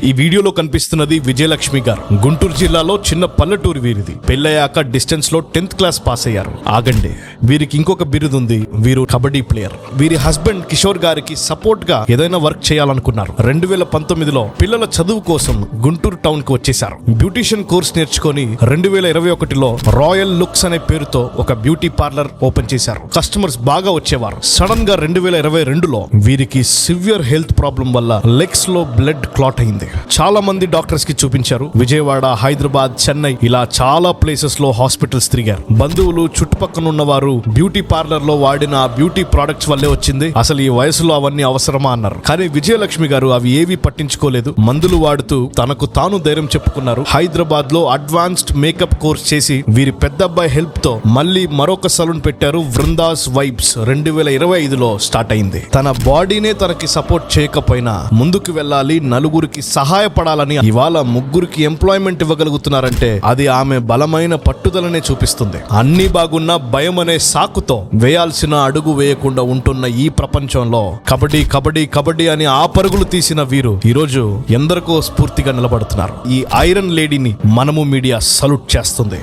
ఈ వీడియోలో కనిపిస్తున్నది విజయలక్ష్మి గారు. గుంటూరు జిల్లాలో చిన్న పల్లెటూరు వీరిది. పెళ్ళయ్యాక డిస్టెన్స్ లో 10th క్లాస్ పాస్ అయ్యారు. ఆగండి, వీరికి ఇంకొక బిరుదు ఉంది. వీరు కబడ్డీ ప్లేయర్. వీరి హస్బెండ్ కిషోర్ గారికి సపోర్ట్ గా ఏదైనా వర్క్ చేయాలనుకున్నారు. 2019లో పిల్లల చదువు కోసం గుంటూరు టౌన్ కి వచ్చేసారు. బ్యూటీషియన్ కోర్స్ నేర్చుకొని 2021లో రాయల్ లుక్స్ అనే పేరుతో ఒక బ్యూటీ పార్లర్ ఓపెన్ చేశారు. కస్టమర్స్ బాగా వచ్చేవారు. సడన్ గా 2022లో వీరికి సివియర్ హెల్త్ ప్రాబ్లం వల్ల లెగ్స్ లో బ్లడ్ క్లాట్ అయింది. చాలా మంది డాక్టర్స్ కి చూపించారు. విజయవాడ, హైదరాబాద్, చెన్నై ఇలా చాలా ప్లేసెస్ లో హాస్పిటల్స్ తిరిగారు. బంధువులు, చుట్టుపక్కల ఉన్నవారు బ్యూటీ పార్లర్ లో వాడిన బ్యూటీ ప్రొడక్ట్స్ వల్లే వచ్చింది, అసలు ఈ వయసులో అవన్నీ అవసరమా అన్నారు. కానీ విజయలక్ష్మి గారు అవి ఏవి పట్టించుకోలేదు. మందులు వాడుతూ తనకు తాను ధైర్యం చెప్పుకున్నారు. హైదరాబాద్ లో అడ్వాన్స్డ్ మేకప్ కోర్స్ చేసి వీరి పెద్ద అబ్బాయి హెల్ప్ తో మళ్ళీ మరొక సలూన్ పెట్టారు. వృందాస్ వైబ్స్ 2025లో స్టార్ట్ అయింది. తన బాడీనే తనకి సపోర్ట్ చేయకపోయినా ముందుకు వెళ్ళాలి, నలుగురికి సహాయపడాలని ఇవాళ ముగ్గురికి ఎంప్లాయ్మెంట్ ఇవ్వగలుగుతున్నారంటే అది ఆమె బలమైన పట్టుదలనే చూపిస్తుంది. అన్ని బాగున్నా భయం అనే సాకుతో వేయాల్సిన అడుగు వేయకుండా ఉంటున్న ఈ ప్రపంచంలో కబడ్డీ కబడ్డీ కబడ్డీ అని ఆ పరుగులు తీసిన వీరు ఈరోజు ఎందరికో స్ఫూర్తిగా నిలబడుతున్నారు. ఈ ఐరన్ లేడీని మనము మీడియా సల్యూట్ చేస్తుంది.